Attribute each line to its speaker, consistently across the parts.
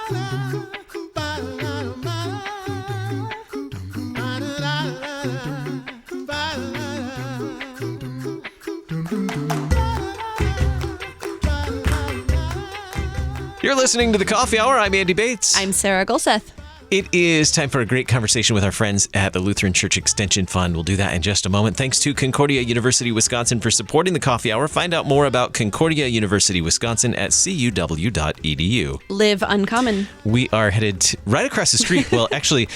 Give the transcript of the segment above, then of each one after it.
Speaker 1: You're listening to The Coffee Hour. I'm Andy Bates.
Speaker 2: I'm Sarah Gulseth.
Speaker 1: It is time for a great conversation with our friends at the Lutheran Church Extension Fund. We'll do that in just a moment. Thanks to Concordia University, Wisconsin for supporting the Coffee Hour. Find out more about Concordia University, Wisconsin at cuw.edu.
Speaker 2: Live uncommon.
Speaker 1: We are headed right across the street. Well, actually,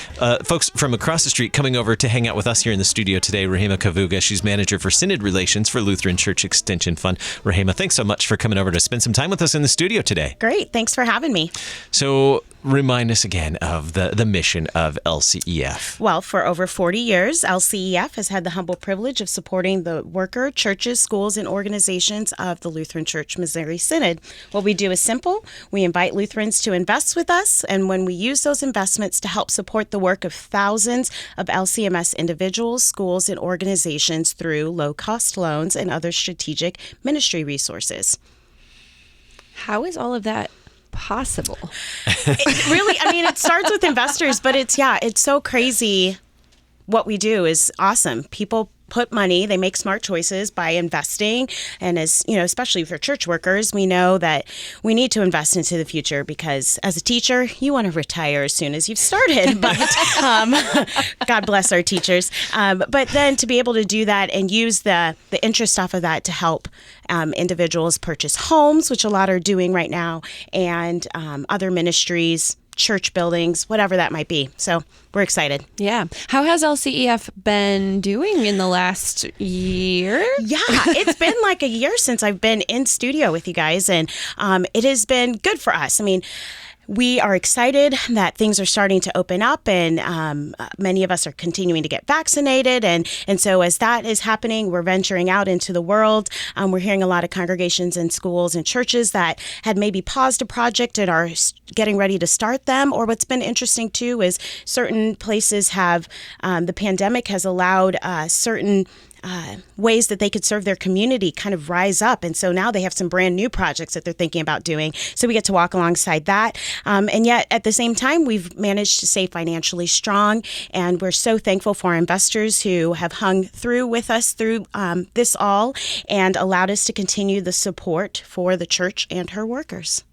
Speaker 1: folks from across the street coming over to hang out with us here in the studio today, Rehema Kavugha. She's manager for Synod Relations for Lutheran Church Extension Fund. Rehema, thanks so much for coming over to spend some time with us in the studio today.
Speaker 3: Great. Thanks for having me.
Speaker 1: So remind us again of the mission of LCEF.
Speaker 3: Well, for over 40 years, LCEF has had the humble privilege of supporting the worker, churches, schools, and organizations of the Lutheran Church Missouri Synod. What we do is simple. We invite Lutherans to invest with us, and when we use those investments to help support the work of thousands of LCMS individuals, schools, and organizations through low-cost loans and other strategic ministry resources.
Speaker 2: How is all of that possible?
Speaker 3: It starts with investors, but it's so crazy. What we do is awesome. People put money, they make smart choices by investing. And as you know, especially for church workers, we know that we need to invest into the future because as a teacher, you want to retire as soon as you've started. But God bless our teachers. But then to be able to do that and use the interest off of that to help individuals purchase homes, which a lot are doing right now, and other ministries, church buildings, whatever that might be. So we're excited.
Speaker 2: Yeah. How has LCEF been doing in the last year?
Speaker 3: Yeah, it's been like a year since I've been in studio with you guys, and it has been good for us. I mean, we are excited that things are starting to open up, and many of us are continuing to get vaccinated. And so as that is happening, we're venturing out into the world. We're hearing a lot of congregations and schools and churches that had maybe paused a project and are getting ready to start them. Or what's been interesting, too, is certain places have, the pandemic has allowed certain ways that they could serve their community kind of rise up. And so now they have some brand new projects that they're thinking about doing. So we get to walk alongside that. And yet at the same time, we've managed to stay financially strong. And we're so thankful for our investors who have hung through with us through this all and allowed us to continue the support for the church and her workers.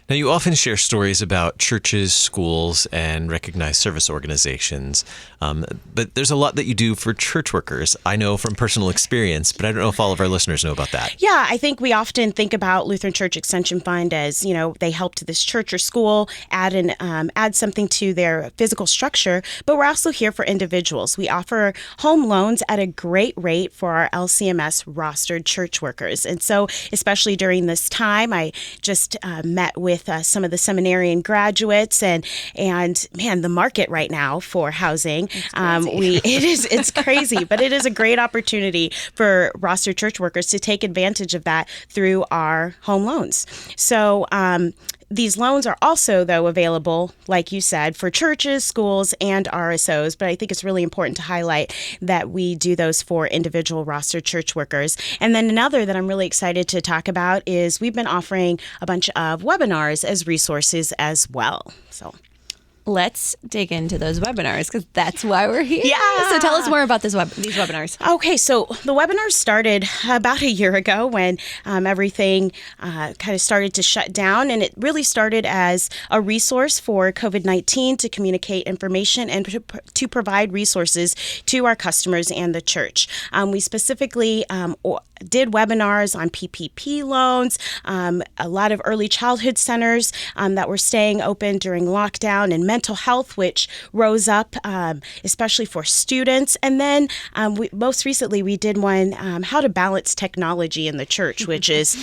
Speaker 1: Now, you often share stories about churches, schools, and recognized service organizations, but there's a lot that you do for church workers. I know from personal experience, but I don't know if all of our listeners know about that.
Speaker 3: Yeah, I think we often think about Lutheran Church Extension Fund as, you know, they help to this church or school, add something to their physical structure, but we're also here for individuals. We offer home loans at a great rate for our LCMS rostered church workers. And so, especially during this time, I just met with some of the seminarian graduates, and man, the market right now for housing, it's crazy, but it is a great opportunity for roster church workers to take advantage of that through our home loans. So these loans are also, though, available, like you said, for churches, schools, and RSOs. But I think it's really important to highlight that we do those for individual roster church workers. And then another that I'm really excited to talk about is we've been offering a bunch of webinars as resources as well. So
Speaker 2: let's dig into those webinars because that's why we're here.
Speaker 3: Yeah.
Speaker 2: So tell us more about these webinars.
Speaker 3: Okay, so the webinars started about a year ago when everything kind of started to shut down, and it really started as a resource for COVID-19 to communicate information and to provide resources to our customers and the church. We specifically did webinars on PPP loans, a lot of early childhood centers that were staying open during lockdown, and mental health, which rose up, especially for students. And then most recently, we did one, how to balance technology in the church, which is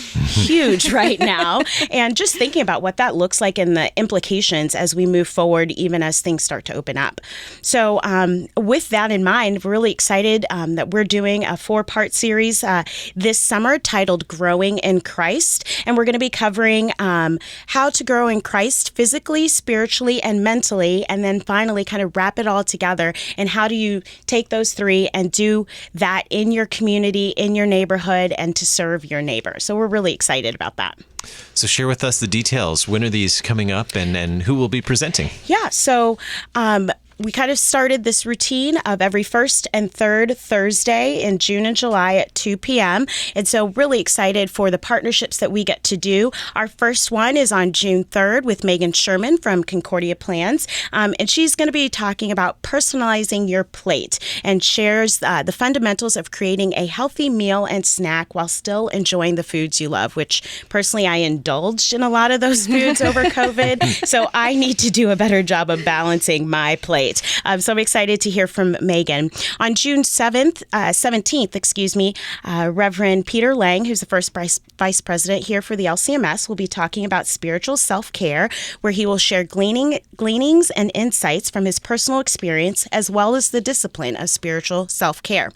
Speaker 3: huge right now. And just thinking about what that looks like and the implications as we move forward, even as things start to open up. So with that in mind, we're really excited that we're doing a 4-part series this summer titled Growing in Christ. And we're going to be covering how to grow in Christ physically, spiritually, and mentally mentally, and then finally kind of wrap it all together. And how do you take those three and do that in your community, in your neighborhood, and to serve your neighbor? So we're really excited about that.
Speaker 1: So share with us the details. When are these coming up, and who will be presenting?
Speaker 3: Yeah, so we kind of started this routine of every first and third Thursday in June and July at 2 p.m. And so really excited for the partnerships that we get to do. Our first one is on June 3rd with Megan Sherman from Concordia Plans. And she's going to be talking about personalizing your plate and shares the fundamentals of creating a healthy meal and snack while still enjoying the foods you love, which personally I indulged in a lot of those foods over COVID. So I need to do a better job of balancing my plate. So I'm excited to hear from Megan. On June 17th, Reverend Peter Lang, who's the first vice president here for the LCMS, will be talking about spiritual self-care, where he will share gleanings and insights from his personal experience, as well as the discipline of spiritual self-care.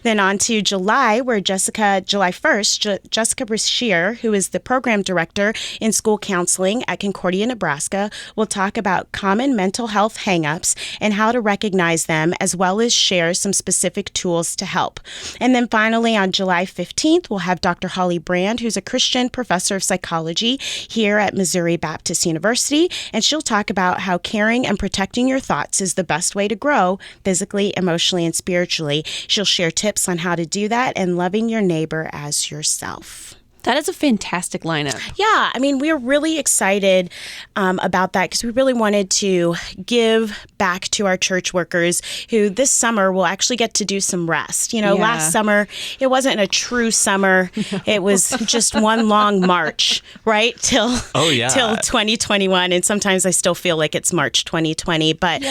Speaker 3: Then on to July, where July 1st, Jessica Brashear, who is the program director in school counseling at Concordia, Nebraska, will talk about common mental health hangups and how to recognize them, as well as share some specific tools to help. And then finally, on July 15th, we'll have Dr. Holly Brand, who's a Christian professor of psychology here at Missouri Baptist University, and she'll talk about how caring and protecting your thoughts is the best way to grow physically, emotionally, and spiritually. She'll share tips on how to do that and loving your neighbor as yourself.
Speaker 2: That is a fantastic lineup.
Speaker 3: Yeah, I mean, we're really excited about that because we really wanted to give back to our church workers who this summer will actually get to do some rest. You know, last summer, it wasn't a true summer. No. It was just one long march, right? Till 2021. And sometimes I still feel like it's March 2020. But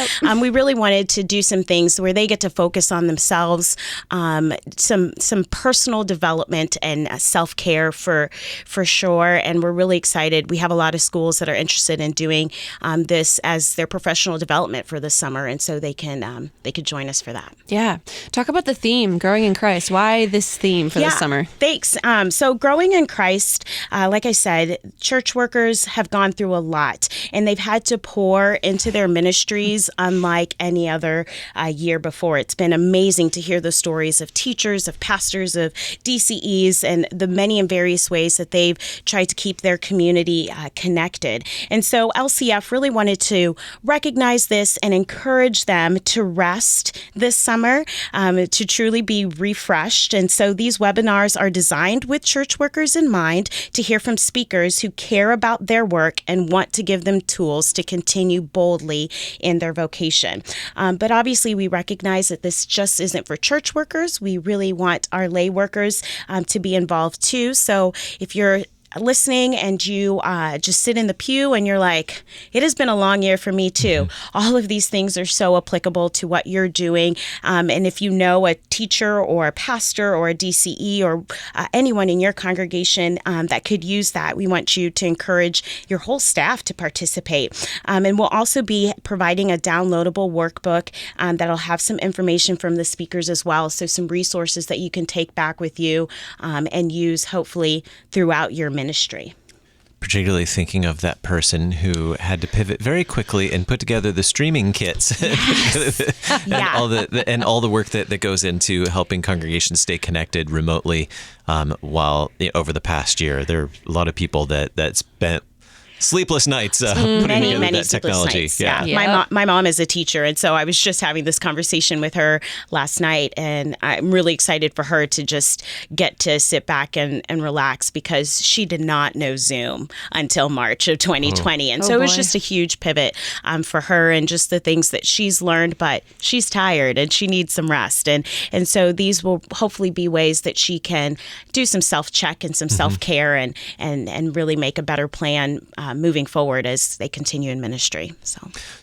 Speaker 3: we really wanted to do some things where they get to focus on themselves, some personal development and self-care for sure. And we're really excited. We have a lot of schools that are interested in doing this as their professional development for the summer. And so they could join us for that.
Speaker 2: Yeah. Talk about the theme, Growing in Christ. Why this theme for this summer?
Speaker 3: Thanks. So Growing in Christ, like I said, church workers have gone through a lot, and they've had to pour into their ministries unlike any other year before. It's been amazing to hear the stories of teachers, of pastors, of DCEs, and the many and various ways that they've tried to keep their community connected. And so LCEF really wanted to recognize this and encourage them to rest this summer, to truly be refreshed. And so these webinars are designed with church workers in mind to hear from speakers who care about their work and want to give them tools to continue boldly in their vocation. But obviously, we recognize that this just isn't for church workers. We really want our lay workers to be involved too. So if you're listening and you just sit in the pew and you're like, it has been a long year for me too. Mm-hmm. All of these things are so applicable to what you're doing. And if you know a teacher or a pastor or a DCE or anyone in your congregation that could use that, we want you to encourage your whole staff to participate. And we'll also be providing a downloadable workbook that'll have some information from the speakers as well. So some resources that you can take back with you and use hopefully throughout your ministry.
Speaker 1: Particularly thinking of that person who had to pivot very quickly and put together the streaming kits and all the work that goes into helping congregations stay connected remotely while over the past year. There are a lot of people that spent sleepless nights putting together that technology.
Speaker 3: Nights, yeah. My mom is a teacher, and so I was just having this conversation with her last night, and I'm really excited for her to just get to sit back and relax because she did not know Zoom until March of 2020. And so it was just a huge pivot for her and just the things that she's learned, but she's tired and she needs some rest. And so these will hopefully be ways that she can do some self-check and some self-care and really make a better plan moving forward as they continue in ministry.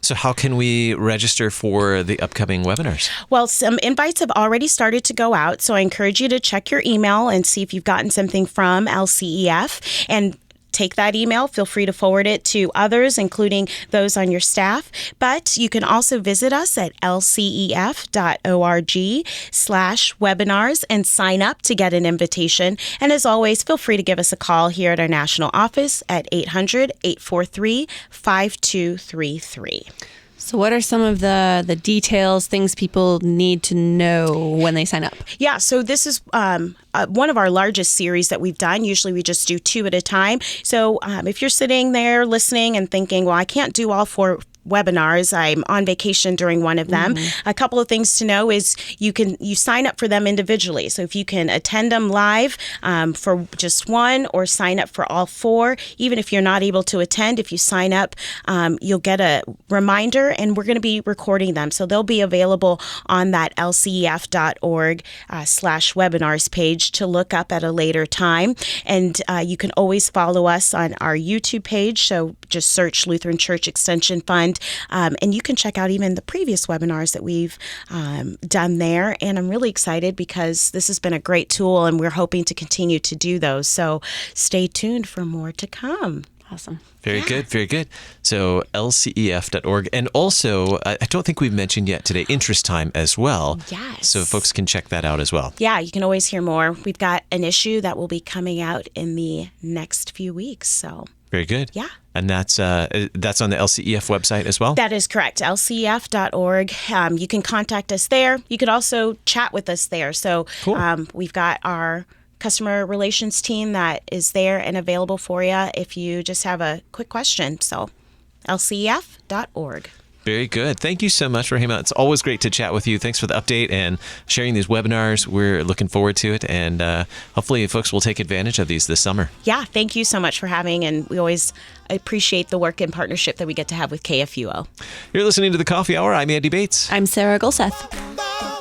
Speaker 3: So
Speaker 1: how can we register for the upcoming webinars?
Speaker 3: Well, some invites have already started to go out, so I encourage you to check your email and see if you've gotten something from LCEF. And take that email. Feel free to forward it to others, including those on your staff. But you can also visit us at lcef.org/webinars and sign up to get an invitation. And as always, feel free to give us a call here at our national office at 800-843-5233.
Speaker 2: So what are some of the details, things people need to know when they sign up?
Speaker 3: Yeah, so this is one of our largest series that we've done. Usually we just do 2 at a time. So if you're sitting there listening and thinking, well, I can't do all 4 webinars, I'm on vacation during one of them. A couple of things to know is you sign up for them individually. So if you can attend them live for just one, or sign up for all 4, even if you're not able to attend, if you sign up, you'll get a reminder, and we're going to be recording them. So they'll be available on that lcef.org/webinars page to look up at a later time. And you can always follow us on our YouTube page. So just search Lutheran Church Extension Fund. And you can check out even the previous webinars that we've done there. And I'm really excited because this has been a great tool, and we're hoping to continue to do those. So stay tuned for more to come.
Speaker 2: Awesome.
Speaker 1: Very good. Very good. So lcef.org. And also, I don't think we've mentioned yet today, interest time as well.
Speaker 3: Yes.
Speaker 1: So folks can check that out as well.
Speaker 3: Yeah, you can always hear more. We've got an issue that will be coming out in the next few weeks. So
Speaker 1: very good.
Speaker 3: Yeah.
Speaker 1: And that's on the LCEF website as well?
Speaker 3: That is correct, lcef.org. You can contact us there. You could also chat with us there. So
Speaker 1: Cool.
Speaker 3: We've got our customer relations team that is there and available for you if you just have a quick question. So lcef.org.
Speaker 1: Very good. Thank you so much, Rehema. It's always great to chat with you. Thanks for the update and sharing these webinars. We're looking forward to it, and hopefully folks will take advantage of these this summer.
Speaker 3: Yeah, thank you so much for having, and we always appreciate the work and partnership that we get to have with KFUO.
Speaker 1: You're listening to The Coffee Hour. I'm Andy Bates.
Speaker 2: I'm Sarah Gulseth.